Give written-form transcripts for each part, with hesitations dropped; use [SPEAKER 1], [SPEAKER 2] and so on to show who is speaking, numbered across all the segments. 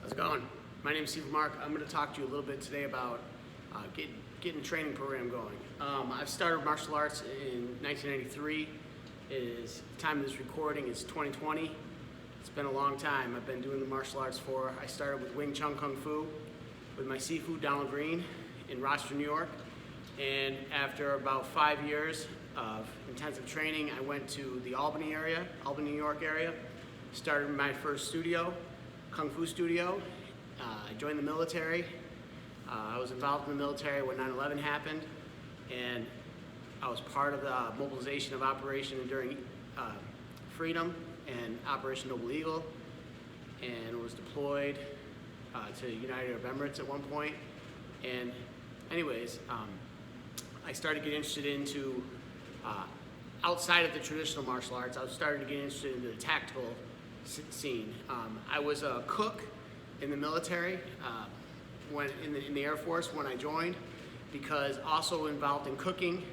[SPEAKER 1] How's it going? My name is Steve Mark. I'm going to talk to you a little bit today about getting a training program going. I've started martial arts in 1993. The time of this recording is 2020. It's been a long time. I've been doing the martial arts I started with Wing Chun Kung Fu with my Sifu Donald Green in Rochester, New York. And after about 5 years of intensive training, I went to the Albany, New York area, started my first studio, Kung Fu studio. I joined the military. I was involved in the military when 9/11 happened, and I was part of the mobilization of Operation Enduring Freedom and Operation Noble Eagle, and was deployed to United Arab Emirates at one point. And anyways, I started getting interested into outside of the traditional martial arts. I started to get interested in the tactical scene. I was a cook in the military, in the Air Force when I joined, because also involved in cooking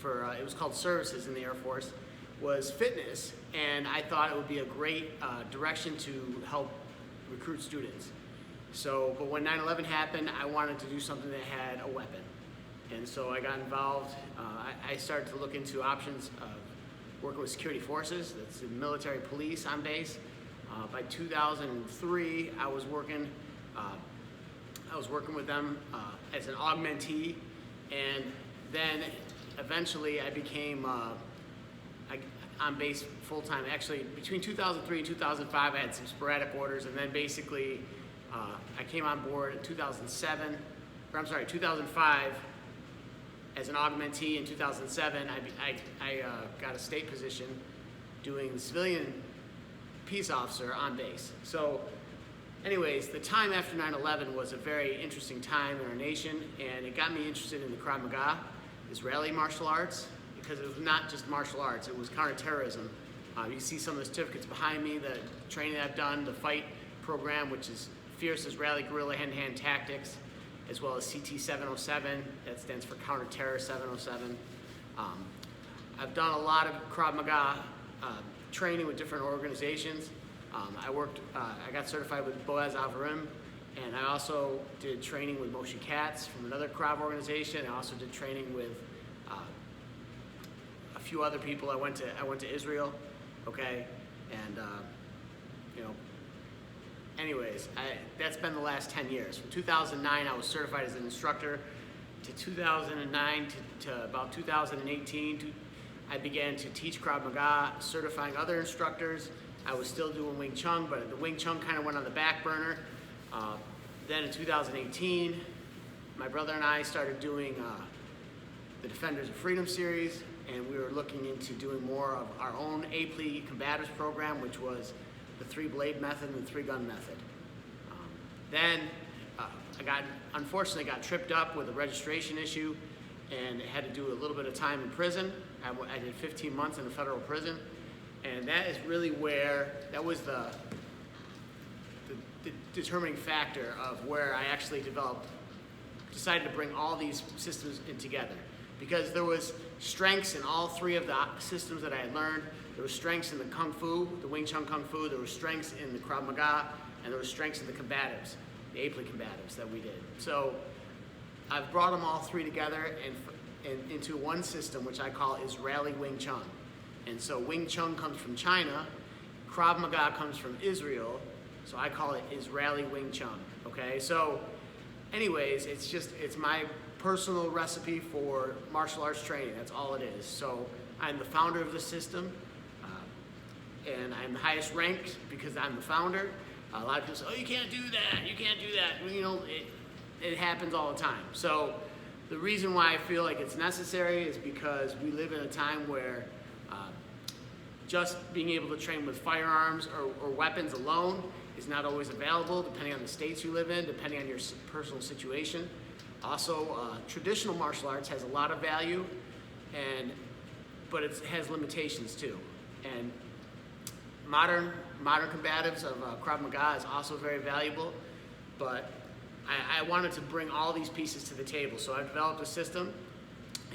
[SPEAKER 1] for, it was called services in the Air Force, was fitness, and I thought it would be a great direction to help recruit students. But when 9/11 happened, I wanted to do something that had a weapon. And so I got involved. I started to look into options of working with security forces. That's the military police on base. By 2003, I was working with them as an augmentee, and then eventually I became on base full time. Actually, between 2003 and 2005, I had some sporadic orders, and then basically I came on board in 2005 as an augmentee. In 2007, I got a state position doing the civilian peace officer on base. So anyways, the time after 9/11 was a very interesting time in our nation, and it got me interested in the Krav Maga, Israeli martial arts, because it was not just martial arts, it was counterterrorism. You can see some of the certificates behind me, the training that I've done, the fight program, which is Fierce Israeli Guerrilla Hand-to-Hand Tactics, as well as CT 707, that stands for Counter-Terror 707. I've done a lot of Krav Maga training with different organizations. I got certified with Boaz Avarim, and I also did training with Moshe Katz from another Krav organization. I also did training with a few other people. I went to Israel, okay, and anyways, that's been the last 10 years. From 2009, I was certified as an instructor. To 2009 to about 2018, I began to teach Krav Maga, certifying other instructors. I was still doing Wing Chun, but the Wing Chun kind of went on the back burner. Then in 2018, my brother and I started doing the Defenders of Freedom series, and we were looking into doing more of our own APLE combatives program, which was the 3-blade method and the 3-gun method. Then I unfortunately got tripped up with a registration issue, and had to do a little bit of time in prison. I did 15 months in a federal prison, and that is really where, that was the determining factor of where I actually decided to bring all these systems in together. Because there was strengths in all three of the systems that I had learned. There were strengths in the Kung Fu, the Wing Chun Kung Fu, there were strengths in the Krav Maga, and there were strengths in the combatives, the APLE combatives that we did. So I've brought them all three together and into one system, which I call Israeli Wing Chun. And so Wing Chun comes from China, Krav Maga comes from Israel, so I call it Israeli Wing Chun, okay? So anyways, it's my personal recipe for martial arts training, that's all it is. So I'm the founder of the system, and I'm the highest ranked because I'm the founder. A lot of people say, oh, you can't do that, you can't do that. Well, you know, it happens all the time. So the reason why I feel like it's necessary is because we live in a time where just being able to train with firearms or weapons alone is not always available, depending on the states you live in, depending on your personal situation. Also, traditional martial arts has a lot of value, but it has limitations too. And modern combatives of Krav Maga is also very valuable, but I wanted to bring all these pieces to the table. So I've developed a system,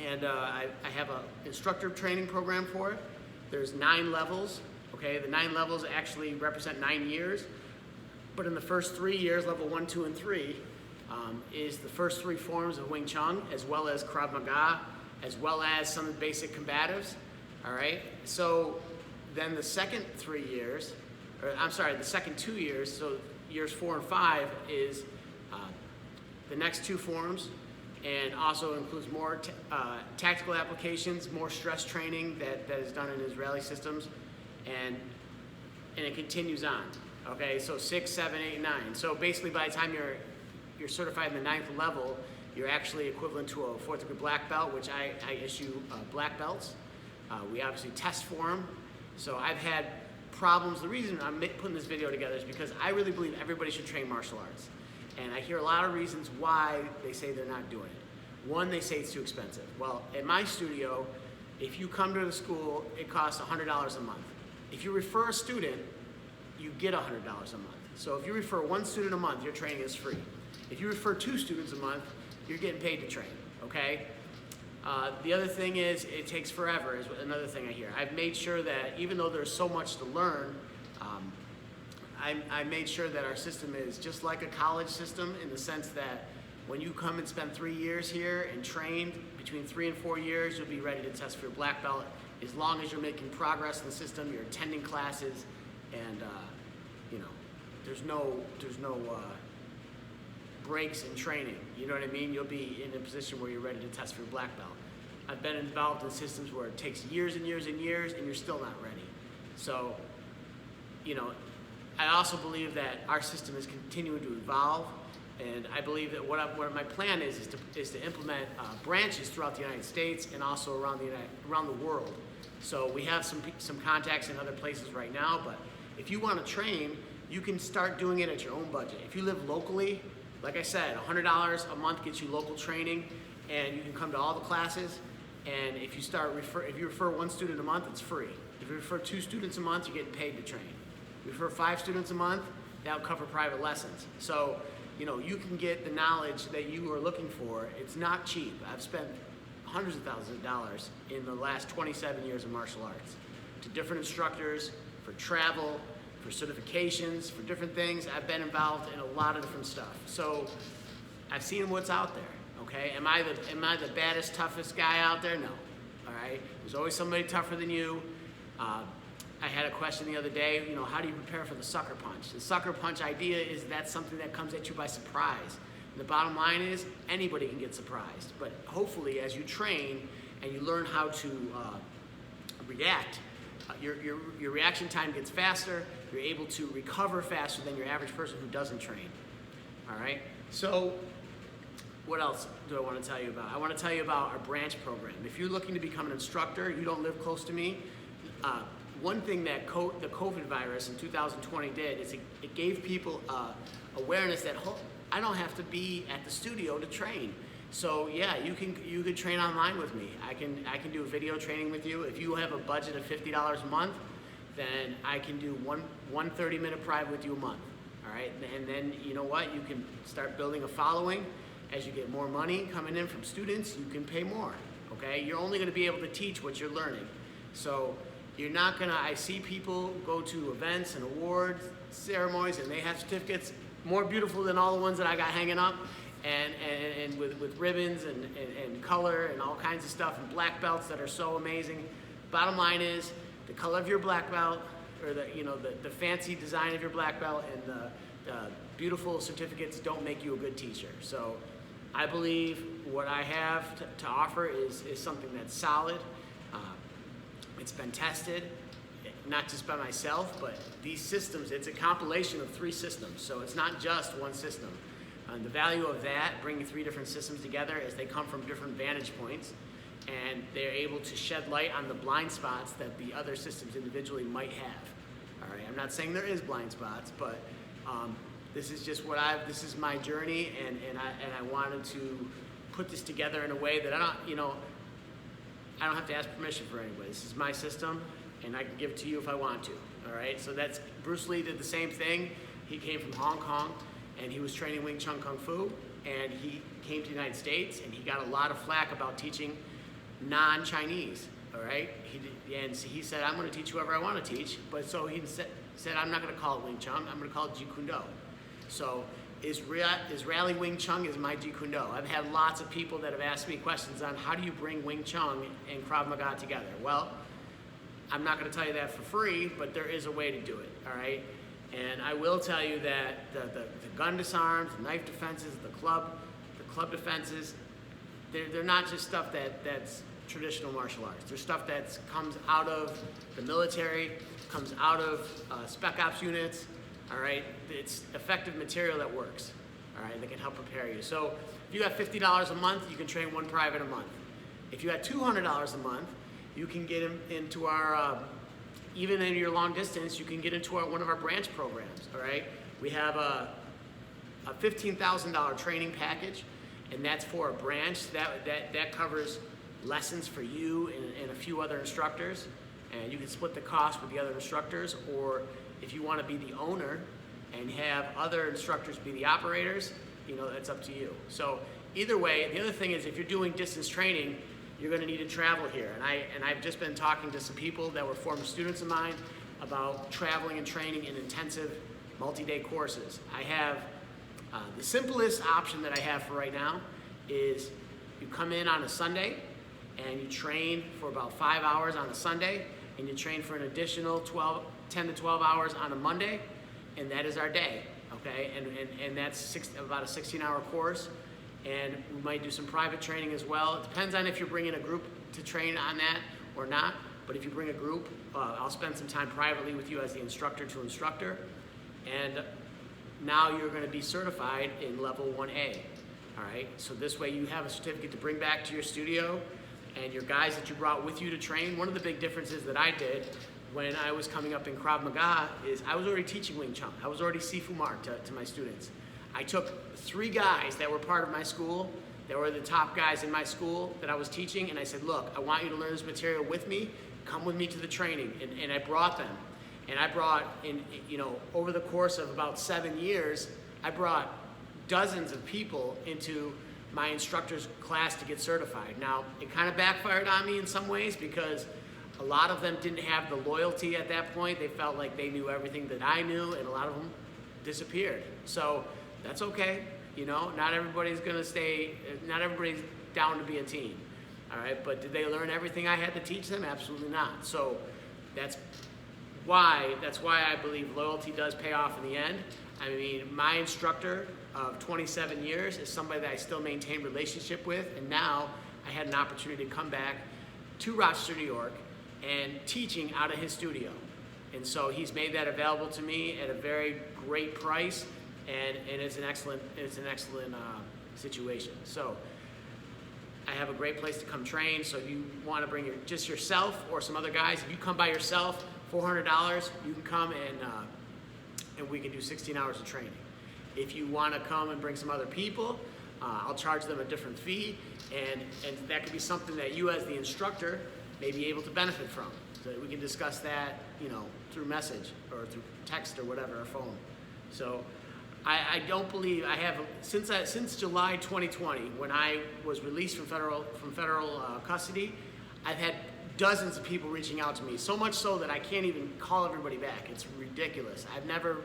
[SPEAKER 1] and I have an instructor training program for it. There's 9 levels, okay? The 9 levels actually represent 9 years. But in the first 3 years, level 1, 2, and 3, is the first 3 forms of Wing Chun, as well as Krav Maga, as well as some basic combatives. All right. So then the second 3 years, the second 2 years, so years 4 and 5 is the next 2 forms, and also includes more tactical applications, more stress training that is done in Israeli systems, and it continues on. Okay, so 6, 7, 8, 9. So basically, by the time you're certified in the 9th level, you're actually equivalent to a 4th degree black belt, which I issue black belts. We obviously test for them. So I've had problems. The reason I'm putting this video together is because I really believe everybody should train martial arts. And I hear a lot of reasons why they say they're not doing it. One, they say it's too expensive. Well, at my studio, if you come to the school, it costs $100 a month. If you refer a student, you get $100 a month. So if you refer 1 student a month, your training is free. If you refer 2 students a month, you're getting paid to train, okay? The other thing is, it takes forever, is another thing I hear. I've made sure that even though there's so much to learn, I made sure that our system is just like a college system, in the sense that when you come and spend 3 years here and train, between 3 and 4 years, you'll be ready to test for your black belt. As long as you're making progress in the system, you're attending classes, and there's no breaks in training. You know what I mean? You'll be in a position where you're ready to test for your black belt. I've been involved in systems where it takes years and years and years, and you're still not ready. So, I also believe that our system is continuing to evolve, and I believe that what my plan is to implement branches throughout the United States and also around the world. So we have some contacts in other places right now, but if you want to train, you can start doing it at your own budget. If you live locally, like I said, $100 a month gets you local training, and you can come to all the classes. And if you refer 1 student a month, it's free. If you refer 2 students a month, you're getting paid to train. If you refer 5 students a month, that'll cover private lessons. So, you can get the knowledge that you are looking for. It's not cheap. I've spent hundreds of thousands of dollars in the last 27 years of martial arts to different instructors, for travel, for certifications, for different things. I've been involved in a lot of different stuff. So I've seen what's out there, okay? Am I the baddest, toughest guy out there? No, all right? There's always somebody tougher than you. I had a question the other day, how do you prepare for the sucker punch? The sucker punch idea is that's something that comes at you by surprise. And the bottom line is, anybody can get surprised. But hopefully, as you train and you learn how to react, your reaction time gets faster. You're able to recover faster than your average person who doesn't train. All right? So what else do I want to tell you about? I want to tell you about our branch program. If you're looking to become an instructor, you don't live close to me, one thing that the COVID virus in 2020 did is it gave people awareness that I don't have to be at the studio to train. So yeah, you could train online with me. I can do a video training with you. If you have a budget of $50 a month, then I can do one 30-minute private with you a month. All right, and then you know what? You can start building a following. As you get more money coming in from students, you can pay more. Okay, you're only going to be able to teach what you're learning. So you're not gonna. I see people go to events and awards ceremonies, and they have certificates more beautiful than all the ones that I got hanging up. And with ribbons and color and all kinds of stuff, and black belts that are so amazing. Bottom line is, the color of your black belt, or the fancy design of your black belt, and the beautiful certificates don't make you a good teacher. So I believe what I have to offer is something that's solid. It's been tested, not just by myself, but these systems. It's a compilation of 3 systems, so it's not just one system. The value of that, bringing 3 different systems together, is they come from different vantage points, and they're able to shed light on the blind spots that the other systems individually might have. All right, I'm not saying there is blind spots, but this is just this is my journey, and I wanted to put this together in a way that I don't have to ask permission for anybody. This is my system, and I can give it to you if I want to. All right, so that's Bruce Lee did the same thing. He came from Hong Kong, and he was training Wing Chun Kung Fu, and he came to the United States, and he got a lot of flack about teaching non-Chinese. All right, he said, I'm going to teach whoever I want to teach, but so he said, I'm not going to call it Wing Chun, I'm going to call it Jeet Kune Do. So is Rally Wing Chun is my Jeet Kune Do. I've had lots of people that have asked me questions on how do you bring Wing Chun and Krav Maga together. Well, I'm not going to tell you that for free, but there is a way to do it, all right? And I will tell you that the gun disarms, the knife defenses, the club defenses, they're not just stuff that's traditional martial arts. They're stuff that comes out of the military, comes out of spec ops units, all right? It's effective material that works, all right, that can help prepare you. So if you got $50 a month, you can train one private a month. If you got $200 a month, you can get into our, even in your long distance, you can get into one of our branch programs, all right? We have a $15,000 training package, and that's for a branch. That covers lessons for you and a few other instructors, and you can split the cost with the other instructors, or if you want to be the owner and have other instructors be the operators, you know, that's up to you. So either way, the other thing is if you're doing distance training, you're going to need to travel here. And I've just been talking to some people that were former students of mine about traveling and training in intensive multi-day courses. I have the simplest option that I have for right now is you come in on a Sunday and you train for about 5 hours on a Sunday, and you train for an additional 10 to 12 hours on a Monday, and that is our day, okay? And that's about a 16-hour course, and we might do some private training as well. It depends on if you're bringing a group to train on that or not, but if you bring a group, I'll spend some time privately with you as the instructor to instructor, and now you're going to be certified in level 1A, all right? So this way you have a certificate to bring back to your studio, and your guys that you brought with you to train. One of the big differences that I did when I was coming up in Krav Maga is I was already teaching Wing Chun. I was already Sifu Mark to my students. I took 3 guys that were part of my school, that were the top guys in my school that I was teaching, and I said, look, I want you to learn this material with me, come with me to the training, and I brought them. And I brought, over the course of about 7 years, I brought dozens of people into my instructor's class to get certified. Now, it kind of backfired on me in some ways because a lot of them didn't have the loyalty at that point. They felt like they knew everything that I knew, and a lot of them disappeared. So that's okay, not everybody's down to be a team, all right? But did they learn everything I had to teach them? Absolutely not. So that's why I believe loyalty does pay off in the end. I mean, my instructor of 27 years is somebody that I still maintain relationship with, and now I had an opportunity to come back to Rochester, New York, and teaching out of his studio. And so he's made that available to me at a very great price, and it's an excellent situation. So I have a great place to come train. So if you want to bring just yourself or some other guys, if you come by yourself, $400, you can come and we can do 16 hours of training. If you want to come and bring some other people, I'll charge them a different fee, and that could be something that you as the instructor may be able to benefit from. So we can discuss that, through message or through text or whatever, or phone. So I don't believe I have, since July 2020, when I was released from federal custody, I've had dozens of people reaching out to me, so much so that I can't even call everybody back. It's ridiculous. I've never,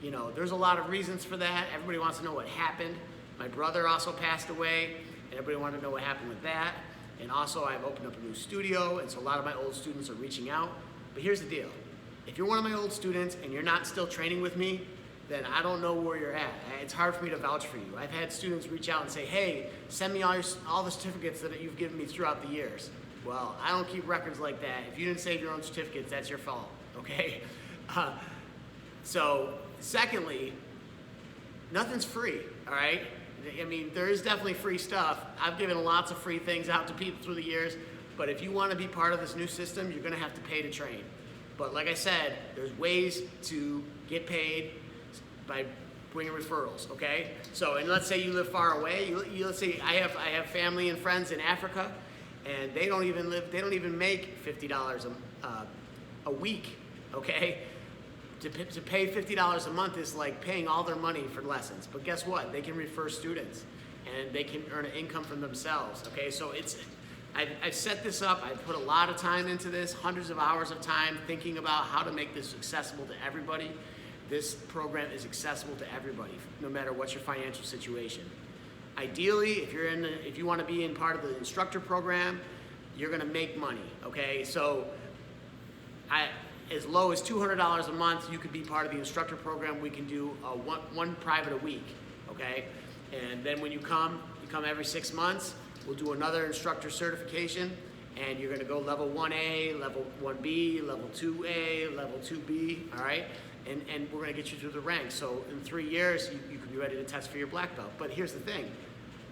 [SPEAKER 1] there's a lot of reasons for that. Everybody wants to know what happened. My brother also passed away, and everybody wanted to know what happened with that. And also, I've opened up a new studio, and so a lot of my old students are reaching out. But here's the deal. If you're one of my old students and you're not still training with me, then I don't know where you're at. It's hard for me to vouch for you. I've had students reach out and say, hey, send me all the certificates that you've given me throughout the years. Well, I don't keep records like that. If you didn't save your own certificates, that's your fault, okay? So, secondly, nothing's free, all right? I mean, there is definitely free stuff. I've given lots of free things out to people through the years, but if you want to be part of this new system, you're going to have to pay to train. But like I said, there's ways to get paid by bringing referrals, okay? So, and let's say you live far away. Let's say I have family and friends in Africa, and they don't even make $50 a week, okay? To pay $50 a month is like paying all their money for lessons. But guess what? They can refer students, and they can earn an income from themselves, okay? So I've set this up. I've put a lot of time into this, hundreds of hours of time thinking about how to make this accessible to everybody. this program is accessible to everybody, no matter what's your financial situation. Ideally, if you want to be in part of the instructor program, you're going to make money, okay? So as low as $200 a month, you could be part of the instructor program. We can do one private a week, okay? And then when you come every 6 months, we'll do another instructor certification, and you're going to go level 1A, level 1B, level 2A, level 2B, all right? And we're going to get you through the ranks. So in 3 years, you could be ready to test for your black belt. But here's the thing.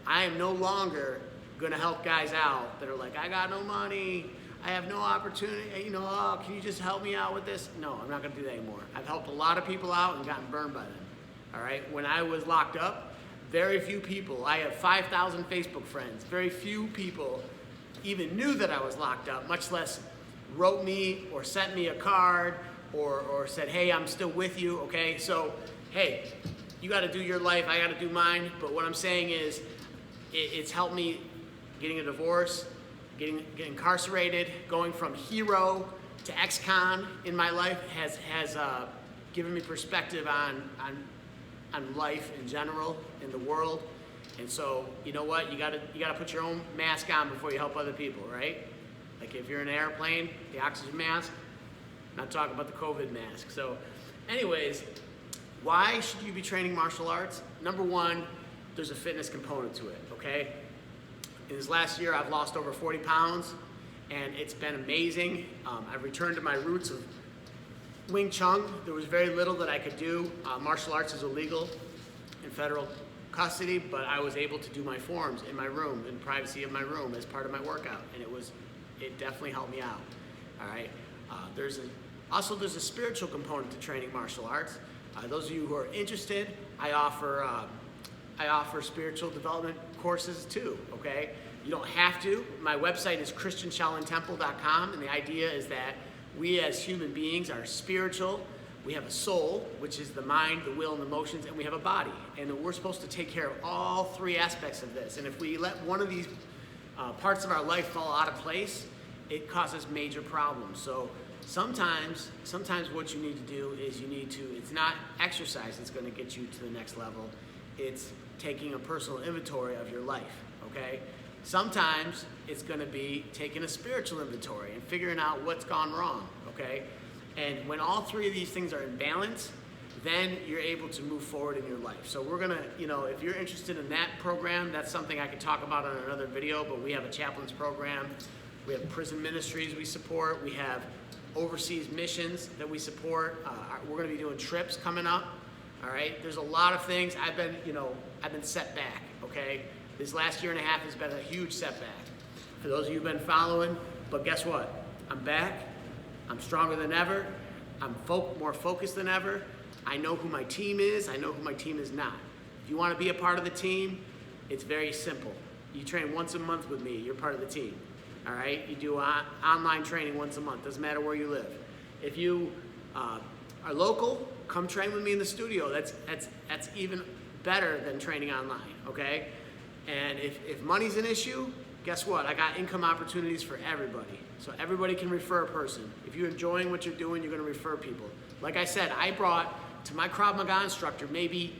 [SPEAKER 1] I am no longer going to help guys out that are like, I got no money, I have no opportunity, oh, can you just help me out with this? No, I'm not going to do that anymore. I've helped a lot of people out and gotten burned by them, all right? When I was locked up, very few people, I have 5,000 Facebook friends, very few people even knew that I was locked up, much less wrote me or sent me a card or said, hey, I'm still with you, okay? So, hey, you got to do your life, I got to do mine, but what I'm saying is it's helped me getting a divorce, getting incarcerated, going from hero to ex-con in my life has given me perspective on life in general, in the world. And so, you know what? You gotta put your own mask on before you help other people, right? Like if you're in an airplane, the oxygen mask. I'm not talking about the COVID mask. So, anyways, why should you be training martial arts? Number one, there's a fitness component to it, okay? In this last year, I've lost over 40 pounds, and it's been amazing. I've returned to my roots of Wing Chun. There was very little that I could do. Martial arts is illegal in federal custody, but I was able to do my forms in my room, in privacy of my room, as part of my workout, and it definitely helped me out. All right. There's a spiritual component to training martial arts. Those of you who are interested, I offer spiritual development courses too. Okay. You don't have to. My website is christianshaolintemple.com, and the idea is that we as human beings are spiritual. We have a soul, which is the mind, the will, and the emotions, and we have a body. And we're supposed to take care of all three aspects of this. And if we let one of these parts of our life fall out of place, it causes major problems. So sometimes what you need to do is it's not exercise that's going to get you to the next level. It's taking a personal inventory of your life, okay? Sometimes it's going to be taking a spiritual inventory and figuring out what's gone wrong, okay? And when all three of these things are in balance, then you're able to move forward in your life. So we're gonna, if you're interested in that program, that's something I could talk about on another video, but we have a chaplain's program. We have prison ministries we support. We have overseas missions that we support. We're gonna be doing trips coming up, all right? There's a lot of things. I've been set back, okay? This last year and a half has been a huge setback for those of you who've been following, but guess what? I'm back. I'm stronger than ever. I'm more focused than ever. I know who my team is. I know who my team is not. If you want to be a part of the team, it's very simple. You train once a month with me. You're part of the team. All right? You do online training once a month. Doesn't matter where you live. If you are local, come train with me in the studio. That's even better than training online. Okay? And if money's an issue, guess what? I got income opportunities for everybody. So everybody can refer a person. If you're enjoying what you're doing, you're going to refer people. Like I said, I brought to my Krav Maga instructor maybe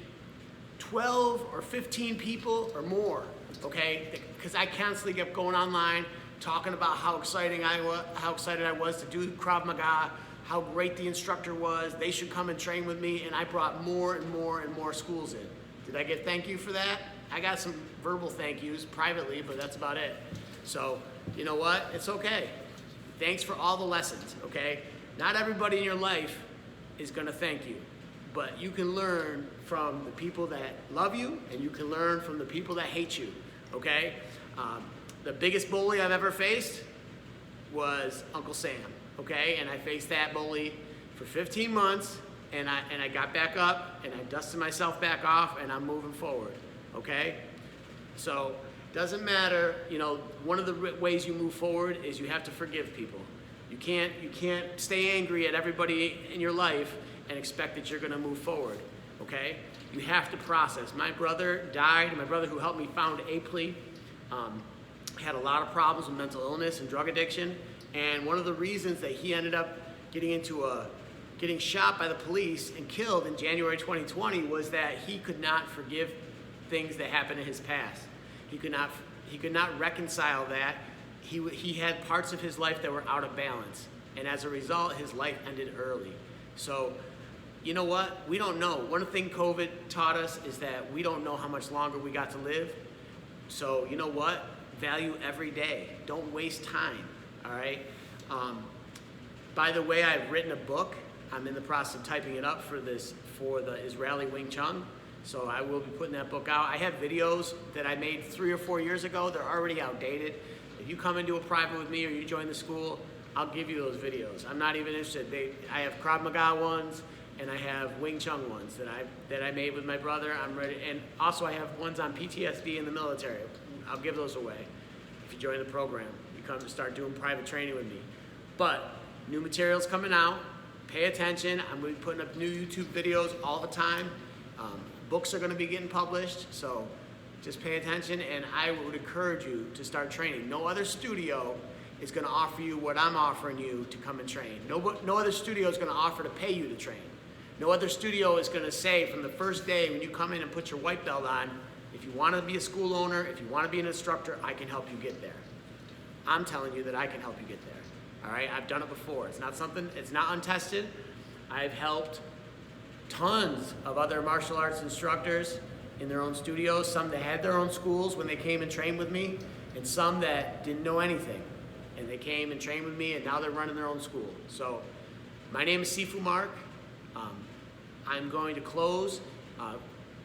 [SPEAKER 1] 12 or 15 people or more, okay? Because I constantly kept going online, talking about how excited I was to do Krav Maga, how great the instructor was. They should come and train with me, and I brought more and more and more schools in. Did I get thank you for that? I got some verbal thank yous privately, but that's about it. So, you know what? It's okay. Thanks for all the lessons, okay? Not everybody in your life is gonna thank you, but you can learn from the people that love you, and you can learn from the people that hate you, okay? The biggest bully I've ever faced was Uncle Sam, okay? And I faced that bully for 15 months, and I got back up, and I dusted myself back off, and I'm moving forward. Okay? So, doesn't matter, one of the ways you move forward is you have to forgive people. You can't stay angry at everybody in your life and expect that you're gonna move forward, okay? You have to process. My brother died. My brother who helped me found APLE had a lot of problems with mental illness and drug addiction, and one of the reasons that he ended up getting into a getting shot by the police and killed in January 2020 was that he could not forgive things that happened in his past. He could not reconcile that. He had parts of his life that were out of balance, and as a result, his life ended early. So, you know what? We don't know. One thing COVID taught us is that we don't know how much longer we got to live. So, you know what? Value every day. Don't waste time, all right? By the way, I've written a book. I'm in the process of typing it up for the Israeli Wing Chun. So I will be putting that book out. I have videos that I made 3 or 4 years ago. They're already outdated. If you come into a private with me or you join the school, I'll give you those videos. I'm not even interested. I have Krav Maga ones and I have Wing Chun ones that I made with my brother. I'm ready, and also I have ones on PTSD in the military. I'll give those away if you join the program. You come to start doing private training with me. But new materials coming out. Pay attention. I'm going to be putting up new YouTube videos all the time. Books are going to be getting published, so just pay attention, and I would encourage you to start training. No other studio is going to offer you what I'm offering you to come and train. No other studio is going to offer to pay you to train. No other studio is going to say from the first day when you come in and put your white belt on, if you want to be a school owner, if you want to be an instructor, I can help you get there. I'm telling you that I can help you get there. All right, I've done it before. It's not untested. I've helped tons of other martial arts instructors in their own studios, some that had their own schools when they came and trained with me, and some that didn't know anything. And they came and trained with me, and now they're running their own school. So my name is Sifu Mark. I'm going to close.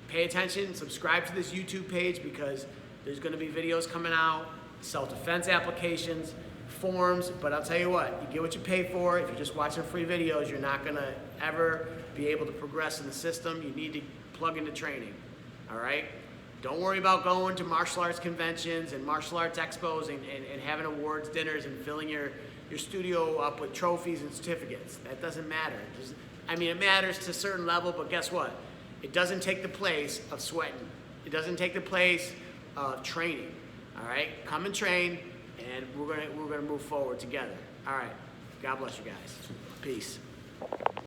[SPEAKER 1] Pay attention, subscribe to this YouTube page because there's going to be videos coming out, self-defense applications, forms, but I'll tell you what, you get what you pay for. If you're just watching free videos, you're not going to ever be able to progress in the system. You need to plug into training, all right? Don't worry about going to martial arts conventions and martial arts expos and having awards dinners and filling your studio up with trophies and certificates. That doesn't matter. It matters to a certain level, but guess what? It doesn't take the place of sweating. It doesn't take the place of training, all right? Come and train, and we're gonna move forward together. All right. God bless you guys. Peace.